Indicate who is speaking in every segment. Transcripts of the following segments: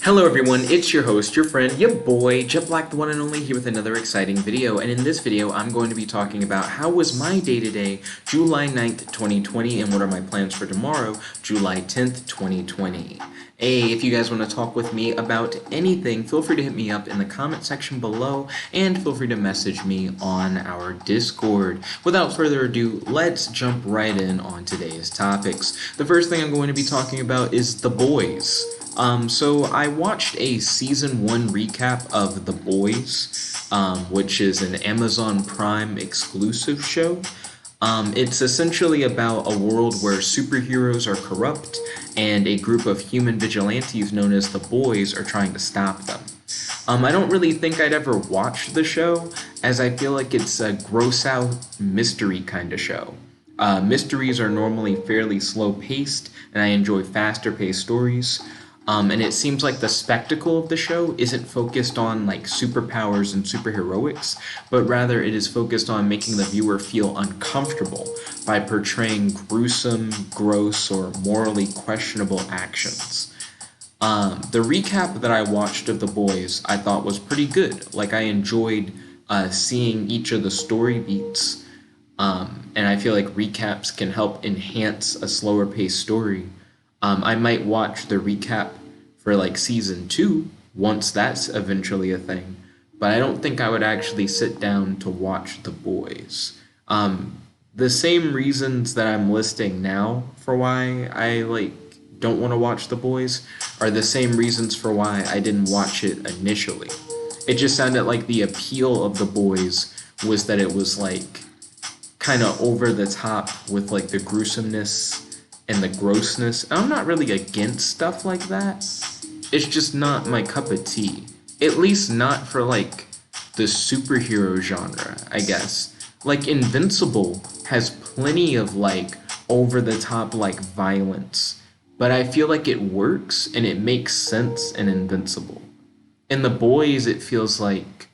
Speaker 1: Hello everyone, it's your host, your friend, your boy, Jet Black, the one and only, here with another exciting video. And in this video, I'm going to be talking about how was my day-to-day July 9th, 2020, and what are my plans for tomorrow, July 10th, 2020. Hey, if you guys want to talk with me about anything, feel free to hit me up in the comment section below, and feel free to message me on our Discord. Without further ado, let's jump right in on today's topics. The first thing I'm going to be talking about is The Boys. So I watched a season 1 recap of The Boys, which is an Amazon Prime exclusive show. It's essentially about a world where superheroes are corrupt and a group of human vigilantes known as the Boys are trying to stop them. I don't really think I'd ever watch the show, as I feel like it's a gross out mystery kind of show. Mysteries are normally fairly slow paced, and I enjoy faster paced stories. And it seems like the spectacle of the show isn't focused on like superpowers and superheroics, but rather it is focused on making the viewer feel uncomfortable by portraying gruesome, gross, or morally questionable actions. The recap that I watched of The Boys I thought was pretty good. Like, I enjoyed seeing each of the story beats, and I feel like recaps can help enhance a slower paced story. I might watch the recap for like season 2 once that's eventually a thing, but I don't think I would actually sit down to watch The Boys. The same reasons that I'm listing now for why I don't want to watch The Boys are the same reasons for why I didn't watch it initially. It just sounded like the appeal of The Boys was that it was like kind of over the top with like the gruesomeness and the grossness. I'm not really against stuff like that. It's just not my cup of tea. At least not for like the superhero genre, I guess. Like Invincible has plenty of like over the top like violence, but I feel like it works and it makes sense in Invincible. In The Boys, it feels like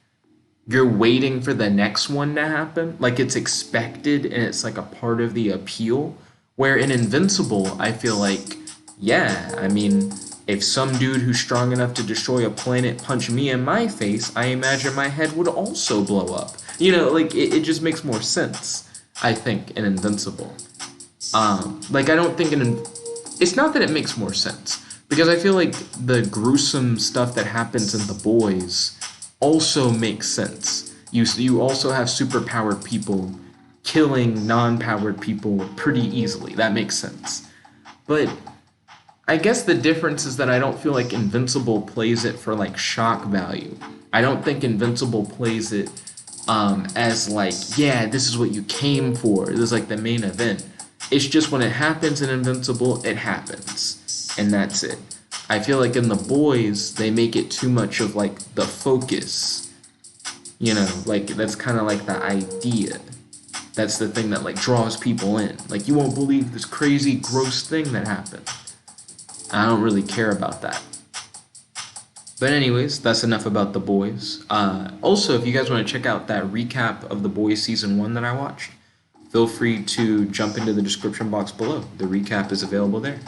Speaker 1: you're waiting for the next one to happen, like it's expected and it's like a part of the appeal. Where in Invincible, I feel like, yeah, I mean, if some dude who's strong enough to destroy a planet punched me in my face, I imagine my head would also blow up. You know, like, it just makes more sense, I think, in Invincible. I don't think it's not that it makes more sense, because I feel like the gruesome stuff that happens in The Boys also makes sense. You also have superpowered people killing non-powered people pretty easily. That makes sense. But I guess the difference is that I don't feel like Invincible plays it for like shock value. I don't think Invincible plays it as like, yeah, this is what you came for. This is like the main event. It's just when it happens in Invincible, it happens. And that's it. I feel like in The Boys, they make it too much of like the focus. You know, like that's kind of like the idea. That's the thing that like draws people in. Like, you won't believe this crazy, gross thing that happened. I don't really care about that. But anyways, that's enough about The Boys. Also, if you guys want to check out that recap of The Boys Season 1 that I watched, feel free to jump into the description box below. The recap is available there.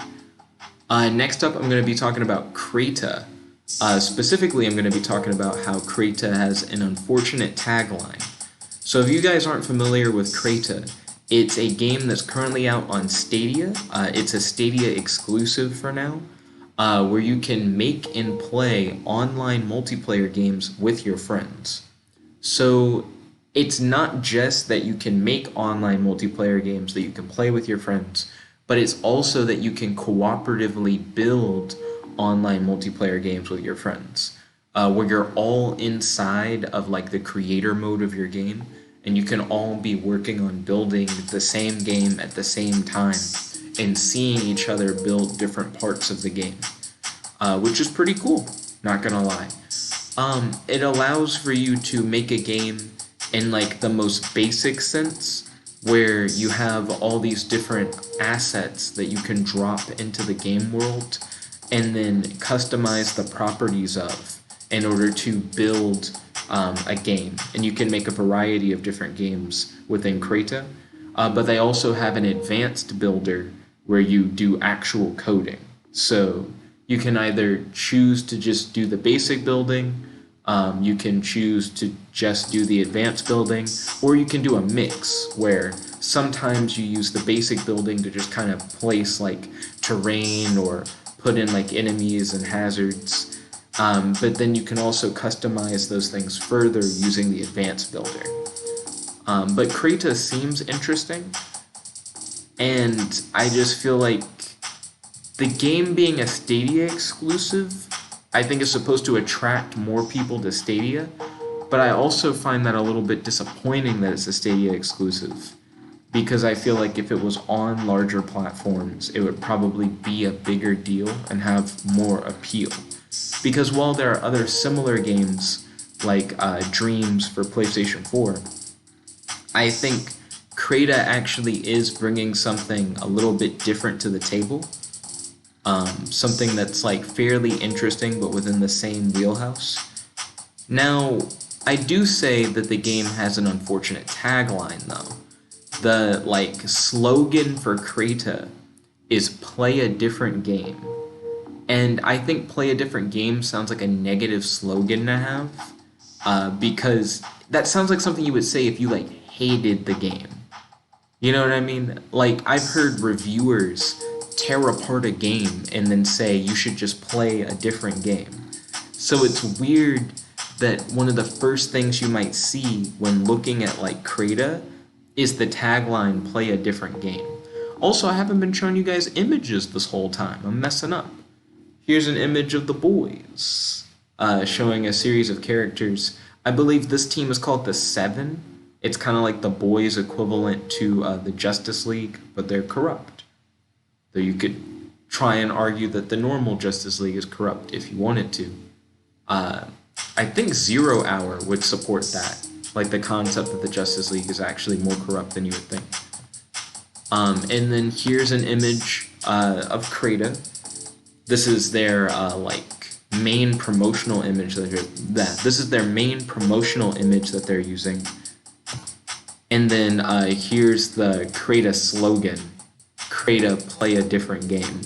Speaker 1: Next up, I'm going to be talking about Crayta. Specifically, I'm going to be talking about how Crayta has an unfortunate tagline. So if you guys aren't familiar with Crayta, it's a game that's currently out on Stadia. It's a Stadia exclusive for now, where you can make and play online multiplayer games with your friends. So it's not just that you can make online multiplayer games that you can play with your friends, but it's also that you can cooperatively build online multiplayer games with your friends. Where you're all inside of like the creator mode of your game, and you can all be working on building the same game at the same time and seeing each other build different parts of the game, which is pretty cool, not gonna lie. It allows for you to make a game in like the most basic sense, where you have all these different assets that you can drop into the game world and then customize the properties of in order to build a game. And you can make a variety of different games within Crayta, but they also have an advanced builder where you do actual coding. So You can either choose to just do the basic building, you can choose to just do the advanced building, or you can do a mix where sometimes you use the basic building to just kind of place like terrain or put in like enemies and hazards. But then you can also customize those things further using the advanced builder. But Crayta seems interesting, and I just feel like the game being a Stadia exclusive, I think is supposed to attract more people to Stadia, but I also find that a little bit disappointing that it's a Stadia exclusive, because I feel like if it was on larger platforms, it would probably be a bigger deal and have more appeal. Because while there are other similar games like Dreams for PlayStation 4, I think Crayta actually is bringing something a little bit different to the table. Something that's like fairly interesting but within the same wheelhouse. Now, I do say that the game has an unfortunate tagline though. The like slogan for Crayta is play a different game. And I think play a different game sounds like a negative slogan to have, because that sounds like something you would say if you like hated the game. You know what I mean? Like, I've heard reviewers tear apart a game and then say you should just play a different game. So it's weird that one of the first things you might see when looking at like Crayta is the tagline play a different game. Also, I haven't been showing you guys images this whole time. I'm messing up. Here's an image of the boys, showing a series of characters. I believe this team is called the Seven. It's kind of like the boys equivalent to the Justice League, but they're corrupt. Though you could try and argue that the normal Justice League is corrupt if you wanted to. I think 0 Hour would support that, like the concept that the Justice League is actually more corrupt than you would think. And then here's an image of Crayta. This is their like main promotional image this is their main promotional image that they're using. And then here's the Crayta slogan. Crayta, play a different game.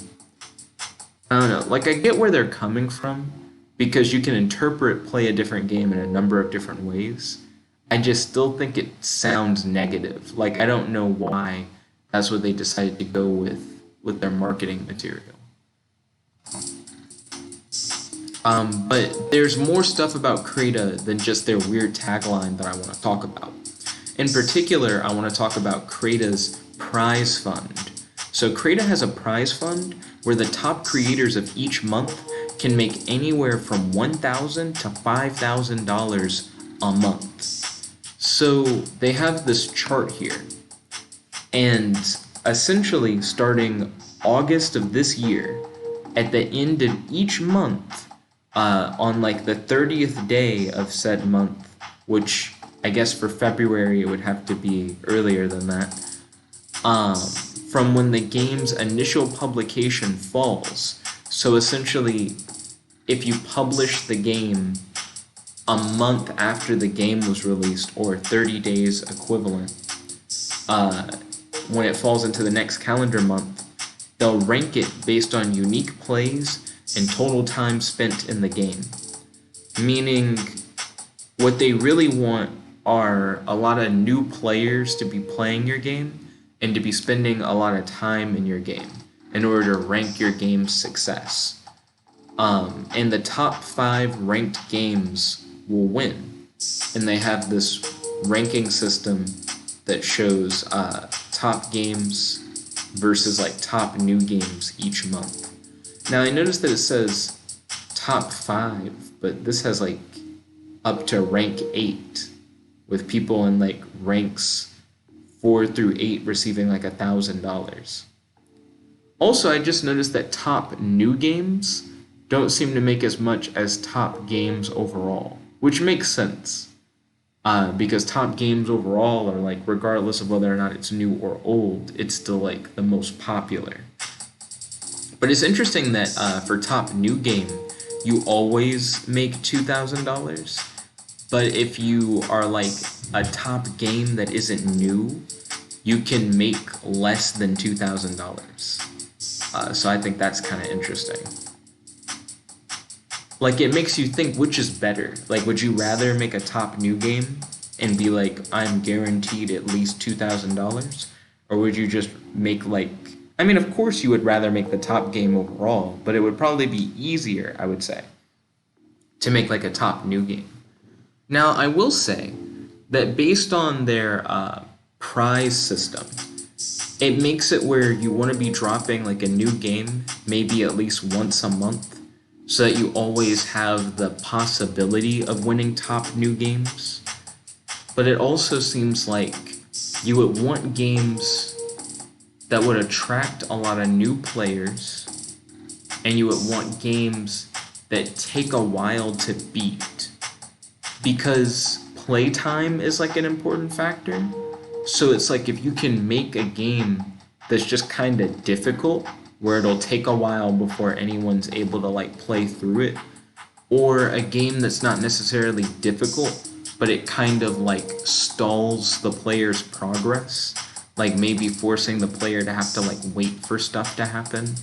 Speaker 1: I don't know, like I get where they're coming from, because you can interpret play a different game in a number of different ways. I just still think it sounds negative. Like I don't know why that's what they decided to go with their marketing material. But there's more stuff about Crayta than just their weird tagline that I want to talk about. In particular, I want to talk about Crayta's prize fund. So Crayta has a prize fund where the top creators of each month can make anywhere from $1,000 to $5,000 a month. So they have this chart here. And essentially, starting August of this year, at the end of each month, on like the 30th day of said month, which I guess for February it would have to be earlier than that, from when the game's initial publication falls. So essentially, if you publish the game a month after the game was released, or 30 days equivalent, when it falls into the next calendar month, they'll rank it based on unique plays and total time spent in the game. Meaning, what they really want are a lot of new players to be playing your game and to be spending a lot of time in your game in order to rank your game's success. And the top 5 ranked games will win. And they have this ranking system that shows top games versus like top new games each month. Now I noticed that it says top 5, but this has like up to rank 8, with people in like ranks 4 through 8 receiving like $1,000. Also, I just noticed that top new games don't seem to make as much as top games overall, which makes sense. Because top games overall are like, regardless of whether or not it's new or old, it's still like the most popular. But it's interesting that for top new game, you always make $2,000. But if you are like a top game that isn't new, you can make less than $2,000. So I think that's kind of interesting. Like, it makes you think which is better. Like, would you rather make a top new game and be like, I'm guaranteed at least $2,000? Or would you just make like, I mean, of course you would rather make the top game overall, but it would probably be easier, I would say, to make like a top new game. Now, I will say that based on their prize system, it makes it where you want to be dropping like a new game maybe at least once a month so that you always have the possibility of winning top new games. But it also seems like you would want games that would attract a lot of new players, and you would want games that take a while to beat, because playtime is like an important factor. So it's like if you can make a game that's just kind of difficult, where it'll take a while before anyone's able to like play through it, or a game that's not necessarily difficult, but it kind of like stalls the player's progress, like maybe forcing the player to have to like wait for stuff to happen.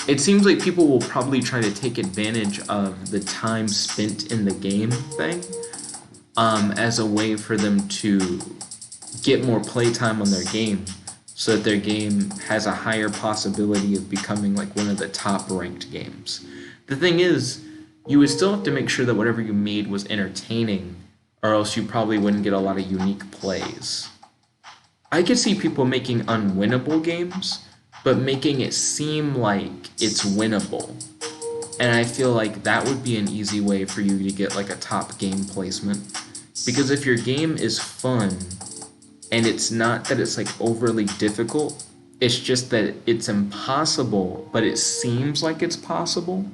Speaker 1: It seems like people will probably try to take advantage of the time spent in the game thing as a way for them to get more playtime on their game, so that their game has a higher possibility of becoming like one of the top ranked games. The thing is, you would still have to make sure that whatever you made was entertaining, or else you probably wouldn't get a lot of unique plays. I could see people making unwinnable games, but making it seem like it's winnable. And I feel like that would be an easy way for you to get like a top game placement. Because if your game is fun, and it's not that it's like overly difficult, it's just that it's impossible, but it seems like it's possible,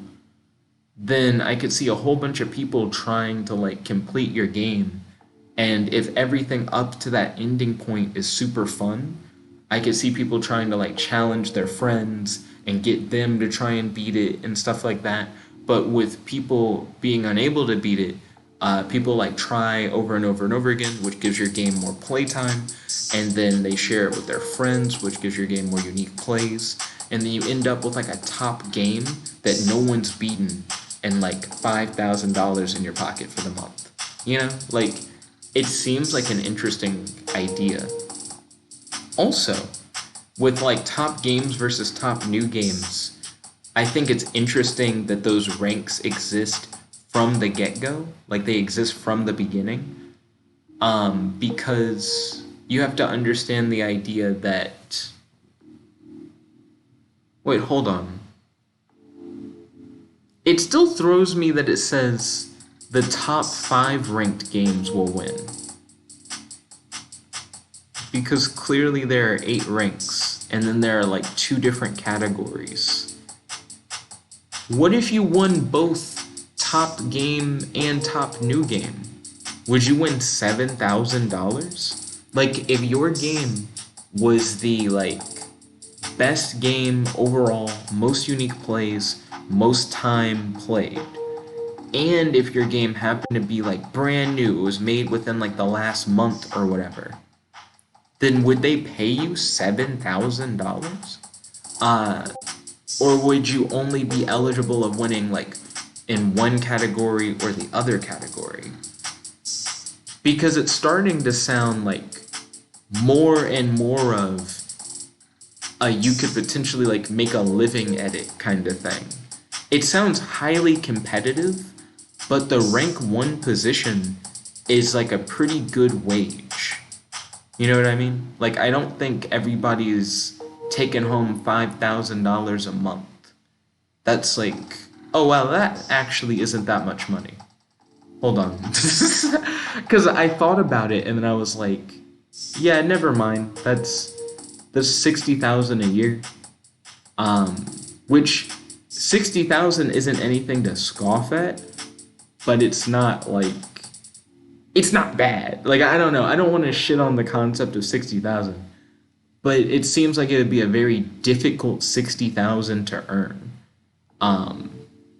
Speaker 1: then I could see a whole bunch of people trying to like complete your game. And if everything up to that ending point is super fun, I could see people trying to like challenge their friends and get them to try and beat it and stuff like that. But with people being unable to beat it, people like try over and over and over again, which gives your game more playtime, and then they share it with their friends, which gives your game more unique plays, and then you end up with like a top game that no one's beaten, and like $5,000 in your pocket for the month. You know, like, it seems like an interesting idea. Also, with like top games versus top new games, I think it's interesting that those ranks exist from the get-go, like they exist from the beginning, because you have to understand the idea that, wait, hold on. It still throws me that it says the top 5 ranked games will win, because clearly there are 8 ranks, and then there are like 2 different categories. What if you won both top game and top new game? Would you win $7,000? Like, if your game was the like best game overall, most unique plays, most time played, and if your game happened to be like brand new, it was made within like the last month or whatever, then would they pay you $7,000? Or would you only be eligible of winning like in one category or the other category? Because it's starting to sound like more and more of you could potentially like make a living at it kind of thing. It sounds highly competitive, but the rank 1 position is like a pretty good wage. You know what I mean? Like, I don't think everybody's taking home $5,000 a month. That's like, oh wow, that actually isn't that much money. Hold on. Because I thought about it and then I was like, yeah, never mind. That's $60,000 a year. Which $60,000 isn't anything to scoff at, but it's not like, it's not bad. Like, I don't know. I don't want to shit on the concept of $60,000, but it seems like it would be a very difficult $60,000 to earn.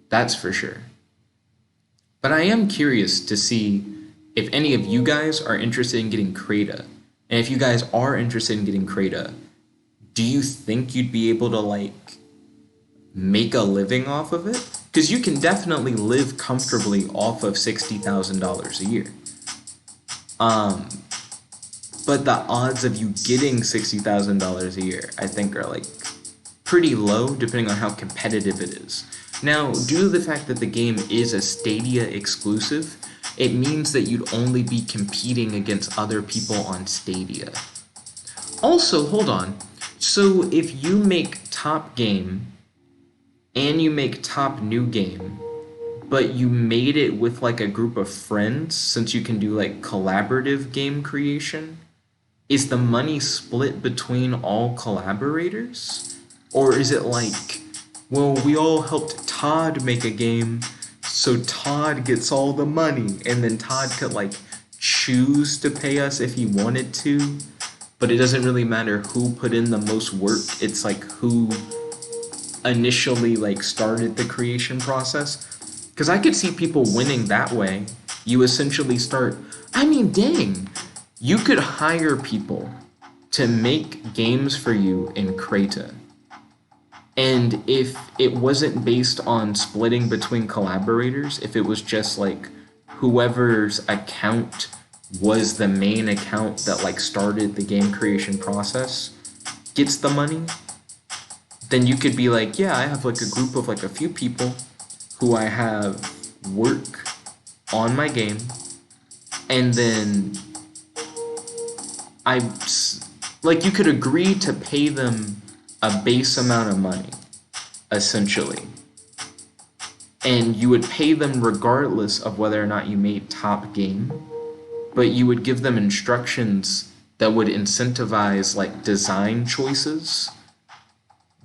Speaker 1: That's for sure. But I am curious to see if any of you guys are interested in getting Crayta. And if you guys are interested in getting Crayta, do you think you'd be able to like make a living off of it? Because you can definitely live comfortably off of $60,000 a year. But the odds of you getting $60,000 a year, I think, are like pretty low depending on how competitive it is. Now, due to the fact that the game is a Stadia exclusive, it means that you'd only be competing against other people on Stadia. Also, hold on. So if you make top game and you make top new game, but you made it with like a group of friends, since you can do like collaborative game creation, is the money split between all collaborators? Or is it like, well, we all helped Todd make a game, so Todd gets all the money, and then Todd could like choose to pay us if he wanted to, but it doesn't really matter who put in the most work, it's like who initially like started the creation process? Because I could see people winning that way. You essentially start, I mean, dang, you could hire people to make games for you in Crayta. And if it wasn't based on splitting between collaborators, if it was just like whoever's account was the main account that like started the game creation process gets the money, then you could be like, yeah, I have like a group of like a few people who I have work on my game, and then like you could agree to pay them a base amount of money, essentially. And you would pay them regardless of whether or not you made top game, but you would give them instructions that would incentivize like design choices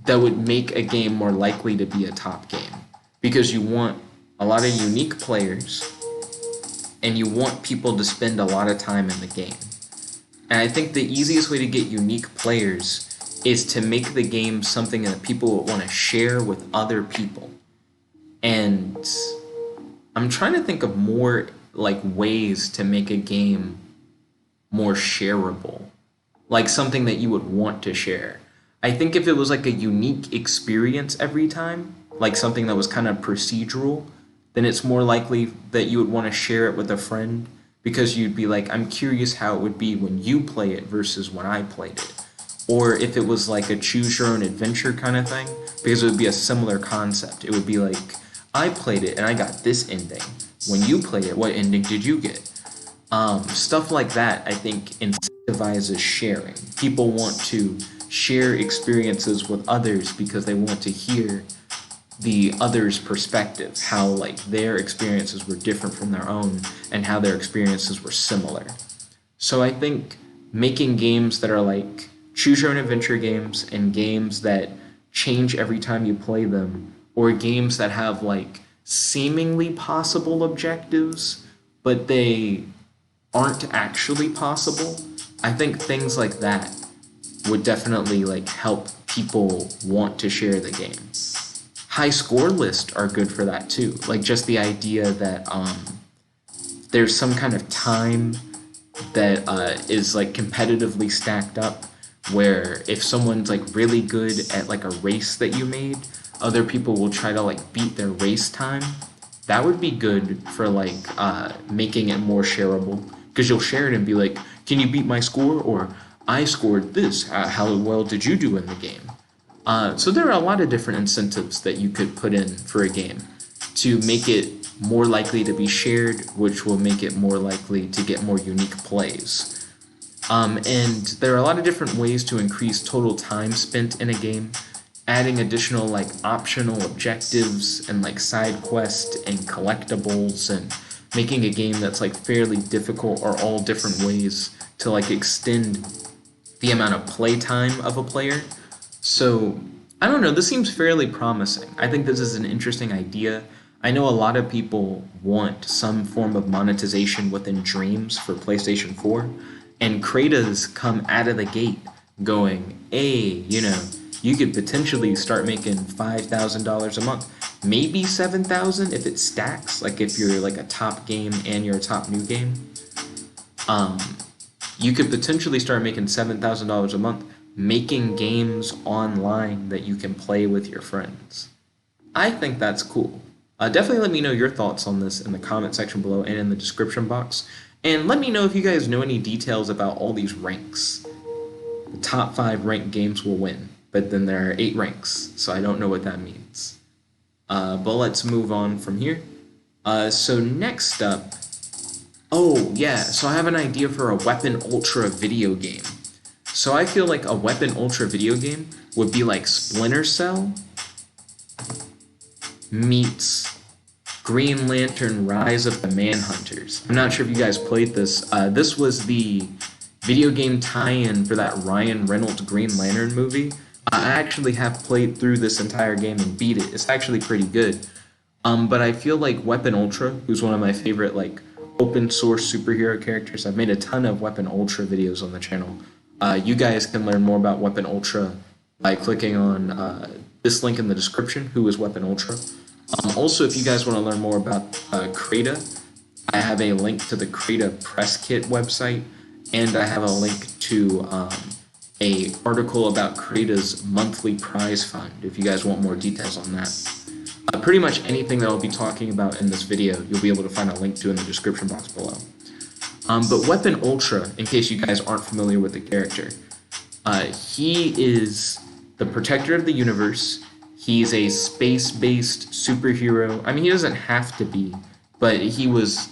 Speaker 1: that would make a game more likely to be a top game. Because you want a lot of unique players, and you want people to spend a lot of time in the game. And I think the easiest way to get unique players is to make the game something that people want to share with other people. And I'm trying to think of more like ways to make a game more shareable, like something that you would want to share. I think if it was like a unique experience every time, like something that was kind of procedural, then it's more likely that you would want to share it with a friend, because you'd be like, I'm curious how it would be when you play it versus when I played it. Or if it was like a choose your own adventure kind of thing, because it would be a similar concept. It would be like, I played it and I got this ending. When you played it, what ending did you get? Stuff like that, I think, incentivizes sharing. People want to share experiences with others because they want to hear the other's perspective, how like their experiences were different from their own and how their experiences were similar. So I think making games that are like choose your own adventure games, and games that change every time you play them, or games that have like seemingly possible objectives but they aren't actually possible, I think things like that would definitely like help people want to share the game. High score lists are good for that too. Like just the idea that there's some kind of time that is like competitively stacked up, where if someone's like really good at like a race that you made, other people will try to like beat their race time. That would be good for like making it more shareable, because you'll share it and be like, can you beat my score? Or I scored this. How well did you do in the game? So there are a lot of different incentives that you could put in for a game to make it more likely to be shared, which will make it more likely to get more unique plays. And there are a lot of different ways to increase total time spent in a game, adding additional like optional objectives and like side quests and collectibles, and making a game that's like fairly difficult, or all different ways to like extend the amount of playtime of a player. So I don't know, this seems fairly promising. I think this is an interesting idea. I know a lot of people want some form of monetization within Dreams for PlayStation 4, and Crayta's come out of the gate going, hey, you could potentially start making $5,000 a month, maybe $7,000 if it stacks, like if you're like a top game and you're a top new game. You could potentially start making $7,000 a month making games online that you can play with your friends. I think that's cool. Definitely let me know your thoughts on this in the comment section below and in the description box. And let me know if you guys know any details about all these ranks. The top 5 ranked games will win, but then there are 8 ranks, so I don't know what that means. But let's move on from here. So next up, oh yeah, so I have an idea for a Weapon Ultra video game. So I feel like a Weapon Ultra video game would be like Splinter Cell meets Green Lantern Rise of the Manhunters. I'm not sure if you guys played this. This was the video game tie-in for that Ryan Reynolds Green Lantern movie. I actually have played through this entire game and beat it. It's actually pretty good. But I feel like Weapon Ultra, who's one of my favorite like open source superhero characters. I've made a ton of Weapon Ultra videos on the channel. You guys can learn more about Weapon Ultra by clicking on this link in the description, who is Weapon Ultra. Also, if you guys want to learn more about Crayta, I have a link to the Crayta press kit website, and I have a link to a article about Crayta's monthly prize fund, if you guys want more details on that. Pretty much anything that I'll be talking about in this video, you'll be able to find a link to in the description box below. But Weapon Ultra, in case you guys aren't familiar with the character, he is the protector of the universe. He's a space-based superhero. I mean, he doesn't have to be, but he was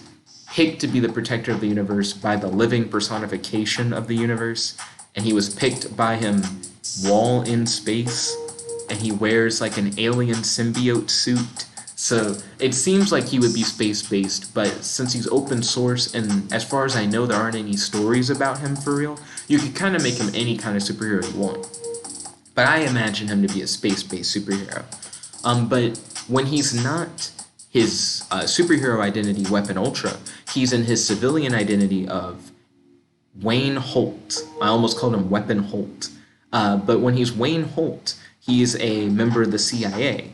Speaker 1: picked to be the protector of the universe by the living personification of the universe, and he was picked by him while in space, and he wears like an alien symbiote suit. So it seems like he would be space-based, but since he's open source, and as far as I know, there aren't any stories about him for real, you could kind of make him any kind of superhero you want. But I imagine him to be a space-based superhero. But when he's not his superhero identity, Weapon Ultra, he's in his civilian identity of Wayne Holt. I almost called him Weapon Holt. But when he's Wayne Holt, he's a member of the CIA.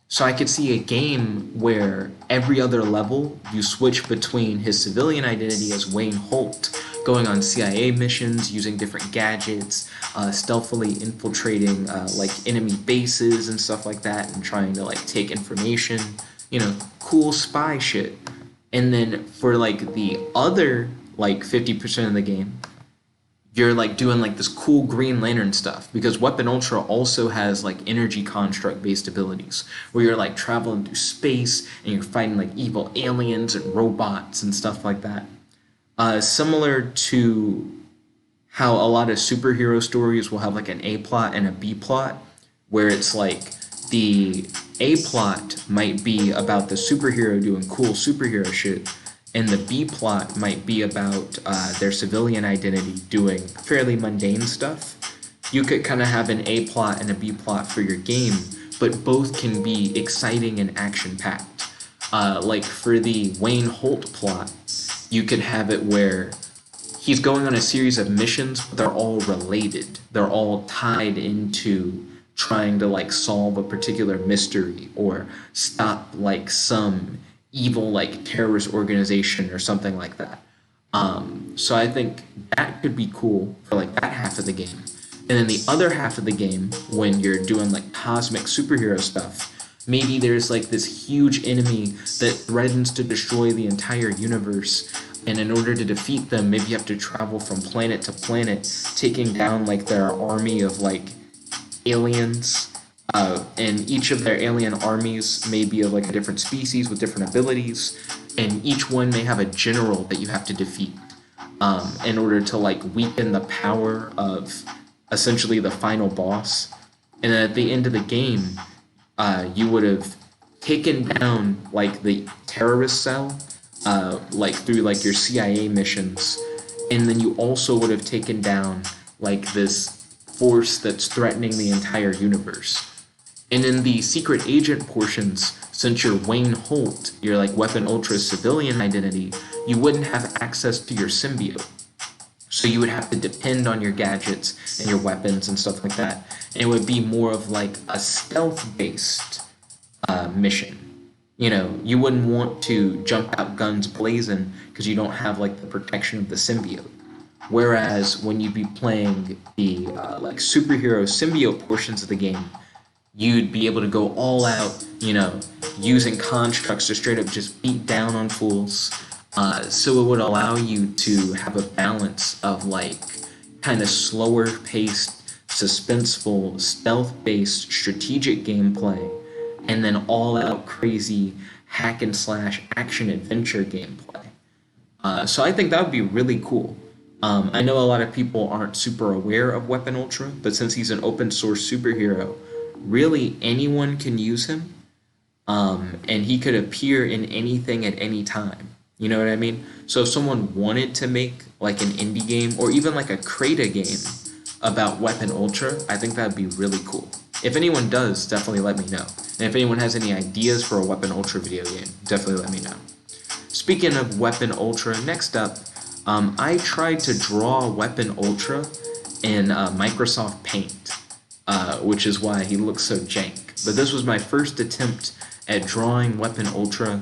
Speaker 1: So I could see a game where every other level you switch between his civilian identity as Wayne Holt, going on CIA missions, using different gadgets, stealthily infiltrating like enemy bases and stuff like that, and trying to like take information, you know, cool spy shit. And then for like the other like 50% of the game, you're like doing like this cool Green Lantern stuff, because Weapon Ultra also has like energy construct based abilities where you're like traveling through space and you're fighting like evil aliens and robots and stuff like that. Similar to how a lot of superhero stories will have like an A plot and a B plot, where it's like the A plot might be about the superhero doing cool superhero shit, and the B plot might be about their civilian identity doing fairly mundane stuff. You could kind of have an A plot and a B plot for your game, but both can be exciting and action-packed. Like for the Wayne Holt plot, you could have it where he's going on a series of missions, but they're all related. They're all tied into trying to like solve a particular mystery or stop like some evil like terrorist organization or something like that. So I think that could be cool for like that half of the game. And then the other half of the game, when you're doing like cosmic superhero stuff, maybe there's like this huge enemy that threatens to destroy the entire universe, and in order to defeat them, maybe you have to travel from planet to planet, taking down like their army of like aliens. And each of their alien armies may be of like a different species with different abilities, and each one may have a general that you have to defeat in order to like weaken the power of essentially the final boss. And then at the end of the game, you would have taken down like the terrorist cell, like through like your CIA missions, and then you also would have taken down like this force that's threatening the entire universe. And in the secret agent portions, since you're Wayne Holt, you're like Weapon Ultra's civilian identity, you wouldn't have access to your symbiote. So you would have to depend on your gadgets and your weapons and stuff like that. And it would be more of like a stealth-based mission. You know, you wouldn't want to jump out guns blazing because you don't have like the protection of the symbiote. Whereas when you'd be playing the like superhero symbiote portions of the game, you'd be able to go all out, using constructs to straight up just beat down on fools. So it would allow you to have a balance of like kind of slower paced, suspenseful, stealth based strategic gameplay, and then all out crazy hack and slash action adventure gameplay. So I think that would be really cool. I know a lot of people aren't super aware of Weapon Ultra, but since he's an open source superhero, really anyone can use him, and he could appear in anything at any time. You know what I mean? So if someone wanted to make like an indie game or even like a Crayta game about Weapon Ultra, I think that'd be really cool. If anyone does, definitely let me know. And if anyone has any ideas for a Weapon Ultra video game, definitely let me know. Speaking of Weapon Ultra, next up, I tried to draw Weapon Ultra in Microsoft Paint, which is why he looks so jank. But this was my first attempt at drawing Weapon Ultra,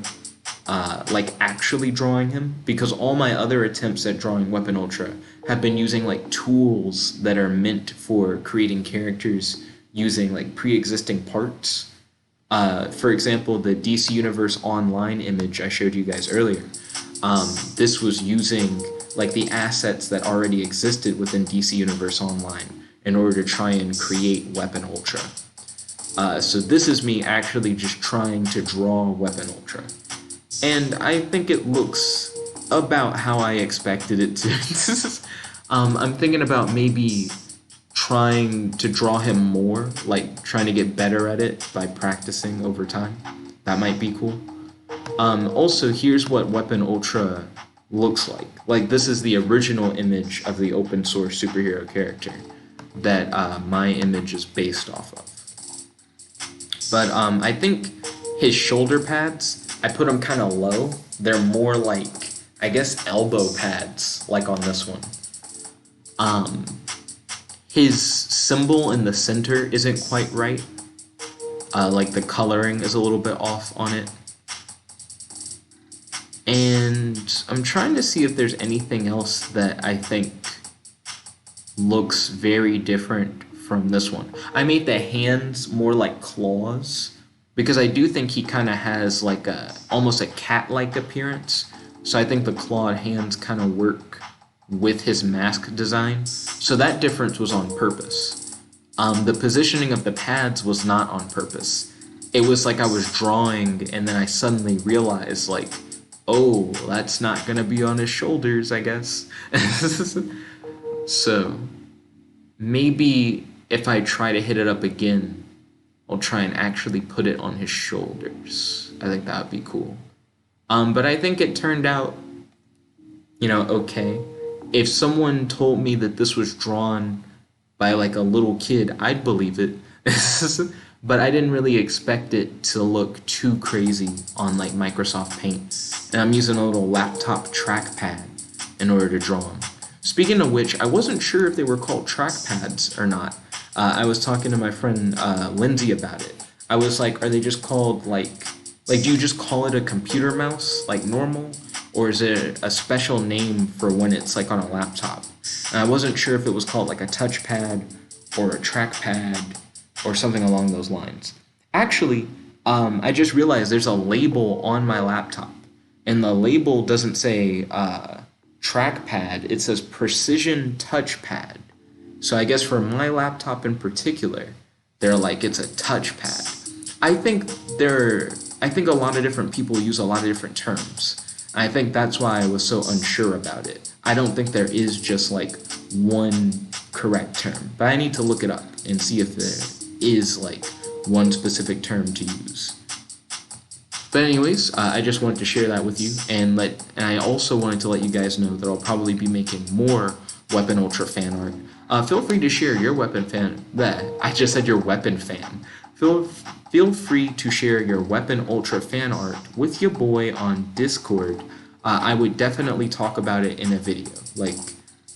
Speaker 1: like actually drawing him, because all my other attempts at drawing Weapon Ultra have been using like tools that are meant for creating characters using like pre-existing parts. For example, the DC Universe Online image I showed you guys earlier. This was using like the assets that already existed within DC Universe Online in order to try and create Weapon Ultra. So this is me actually just trying to draw Weapon Ultra. And I think it looks about how I expected it to. I'm thinking about maybe trying to draw him more, like trying to get better at it by practicing over time. That might be cool. Also, here's what Weapon Ultra looks like. Like, this is the original image of the open source superhero character that my image is based off of. But I think his shoulder pads, I put them kind of low. They're more like, I guess, elbow pads, like on this one. His symbol in the center isn't quite right. Like the coloring is a little bit off on it. And I'm trying to see if there's anything else that I think looks very different from this one. I made the hands more like claws because I do think he kind of has like almost a cat-like appearance. So I think the clawed hands kind of work with his mask design. So that difference was on purpose. The positioning of the pads was not on purpose. It was like I was drawing and then I suddenly realized like, oh, that's not gonna be on his shoulders, I guess. So maybe if I try to hit it up again, I'll try and actually put it on his shoulders. I think that would be cool. But I think it turned out, okay. If someone told me that this was drawn by like a little kid, I'd believe it. But I didn't really expect it to look too crazy on like Microsoft Paint. And I'm using a little laptop trackpad in order to draw them. Speaking of which, I wasn't sure if they were called trackpads or not. I was talking to my friend Lindsay about it. I was like, are they just called like do you just call it a computer mouse like normal? Or is it a special name for when it's like on a laptop? And I wasn't sure if it was called like a touchpad or a trackpad or something along those lines. Actually, I just realized there's a label on my laptop. And the label doesn't say trackpad, it says precision touchpad. So I guess for my laptop in particular, they're like it's a touchpad. I think a lot of different people use a lot of different terms. I think that's why I was so unsure about it. I don't think there is just like one correct term, but I need to look it up and see if there is like one specific term to use. But anyways, I just wanted to share that with you, and I also wanted to let you guys know that I'll probably be making more Weapon Ultra fan art. Feel free to share your weapon fan. I just said your weapon fan. Feel free to share your Weapon Ultra fan art with your boy on Discord. I would definitely talk about it in a video. Like,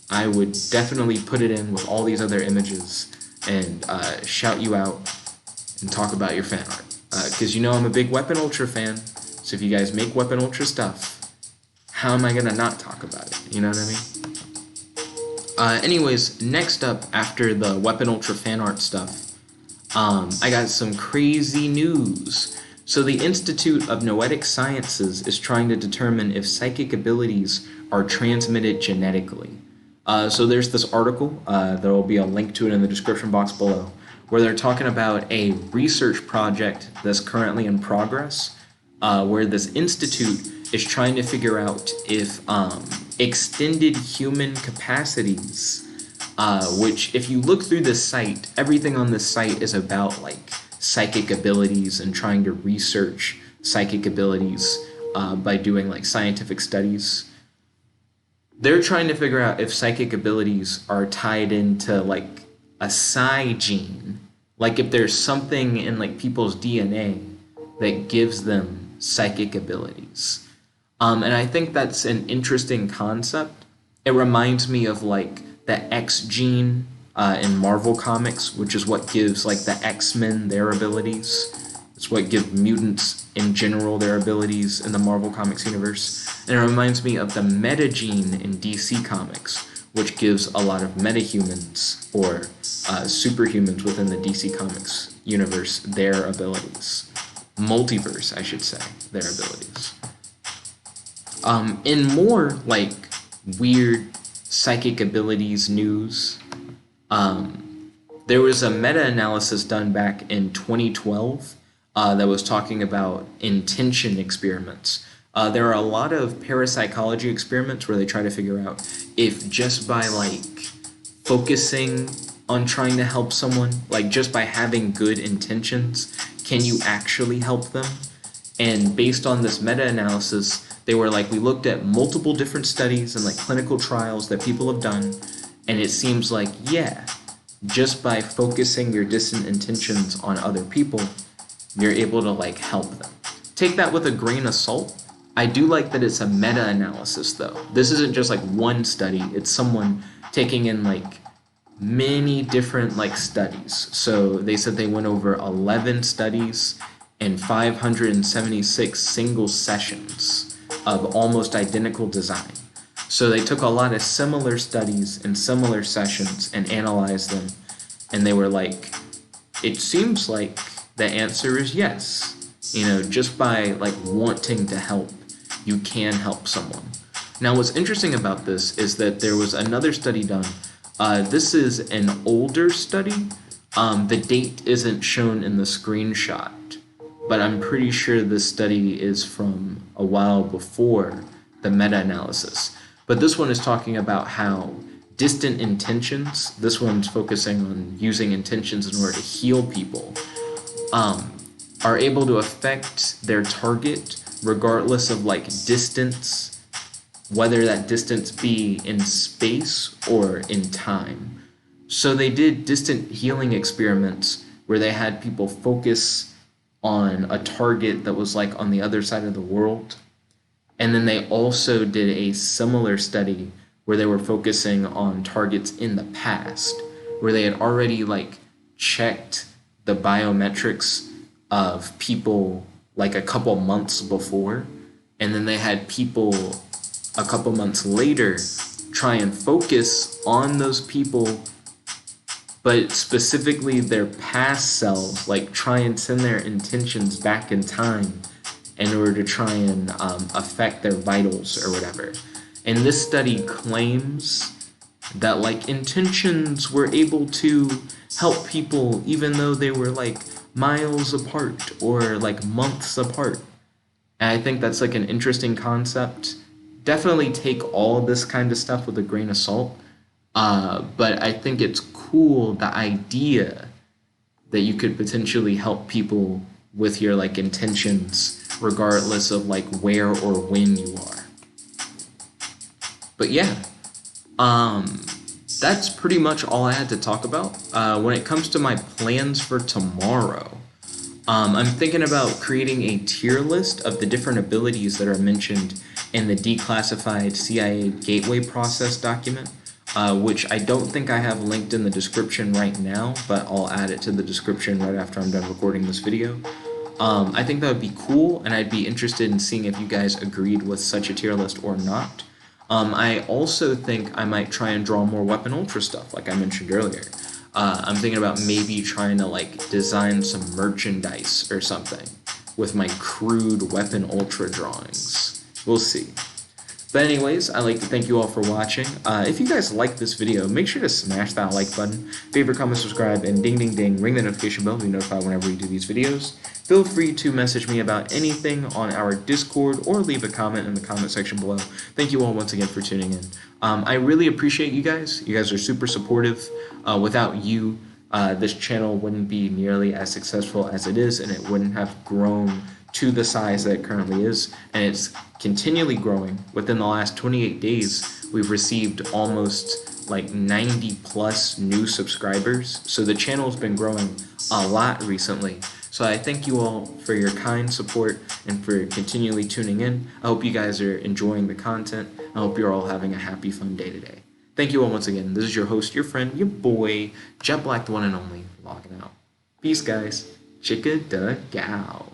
Speaker 1: I would definitely put it in with all these other images and shout you out and talk about your fan art. Because I'm a big Weapon Ultra fan, so if you guys make Weapon Ultra stuff, how am I going to not talk about it? You know what I mean? Anyways, next up after the Weapon Ultra fan art stuff, I got some crazy news. So the Institute of Noetic Sciences is trying to determine if psychic abilities are transmitted genetically. So there's this article, there will be a link to it in the description box below, where they're talking about a research project that's currently in progress, where this institute is trying to figure out if extended human capacities, which if you look through this site, everything on this site is about like psychic abilities and trying to research psychic abilities by doing like scientific studies. They're trying to figure out if psychic abilities are tied into like a psi gene, like if there's something in like people's DNA that gives them psychic abilities. And I think that's an interesting concept. It reminds me of like the X gene in Marvel Comics, which is what gives like the X-Men their abilities. It's what gives mutants in general their abilities in the Marvel Comics universe. And it reminds me of the meta gene in DC Comics, which gives a lot of metahumans or superhumans within the DC Comics universe their abilities. Multiverse, I should say, their abilities. In more like weird psychic abilities news, there was a meta-analysis done back in 2012 that was talking about intention experiments. There are a lot of parapsychology experiments where they try to figure out if just by like focusing on trying to help someone, like just by having good intentions, can you actually help them? And based on this meta-analysis, they were like, we looked at multiple different studies and like clinical trials that people have done, and it seems like, yeah, just by focusing your distant intentions on other people, you're able to like help them. Take that with a grain of salt. I do like that it's a meta-analysis though. This isn't just like one study, it's someone taking in like many different like studies. So they said they went over 11 studies and 576 single sessions of almost identical design. So they took a lot of similar studies and similar sessions and analyzed them, and they were like, it seems like the answer is yes. You know, just by like wanting to help, you can help someone. Now what's interesting about this is that there was another study done. This is an older study. The date isn't shown in the screenshot, but I'm pretty sure this study is from a while before the meta-analysis. But this one is talking about how distant intentions, this one's focusing on using intentions in order to heal people, are able to affect their target regardless of like distance, whether that distance be in space or in time. So they did distant healing experiments where they had people focus on a target that was like on the other side of the world. And then they also did a similar study where they were focusing on targets in the past, where they had already like checked the biometrics of people like a couple months before, and then they had people a couple months later try and focus on those people, but specifically their past selves, like try and send their intentions back in time in order to try and affect their vitals or whatever. And this study claims that like intentions were able to help people even though they were like miles apart or like months apart. And I think that's like an interesting concept. Definitely take all of this kind of stuff with a grain of salt. But I think it's cool, the idea that you could potentially help people with your like intentions regardless of like where or when you are. But yeah, that's pretty much all I had to talk about. When it comes to my plans for tomorrow, I'm thinking about creating a tier list of the different abilities that are mentioned in the declassified CIA gateway process document, which I don't think I have linked in the description right now, but I'll add it to the description right after I'm done recording this video. I think that would be cool, and I'd be interested in seeing if you guys agreed with such a tier list or not. I also think I might try and draw more Weapon Ultra stuff, like I mentioned earlier. I'm thinking about maybe trying to like design some merchandise or something with my crude Weapon Ultra drawings. We'll see. But anyways, I'd like to thank you all for watching. If you guys like this video, make sure to smash that like button, favorite, comment, subscribe, and ding ding ding, ring the notification bell to be notified whenever we do these videos. Feel free to message me about anything on our Discord or leave a comment in the comment section below. Thank you all once again for tuning in. I really appreciate you guys. You guys are super supportive. Without you, this channel wouldn't be nearly as successful as it is, and it wouldn't have grown to the size that it currently is, and it's continually growing. Within the last 28 days, we've received almost like 90 plus new subscribers, so the channel's been growing a lot recently. So I thank you all for your kind support and for continually tuning in. I hope you guys are enjoying the content. I hope you're all having a happy, fun day today. Thank you all once again. This is your host, your friend, your boy, Jet Black, the one and only, logging out. Peace, guys. Chicka da gal.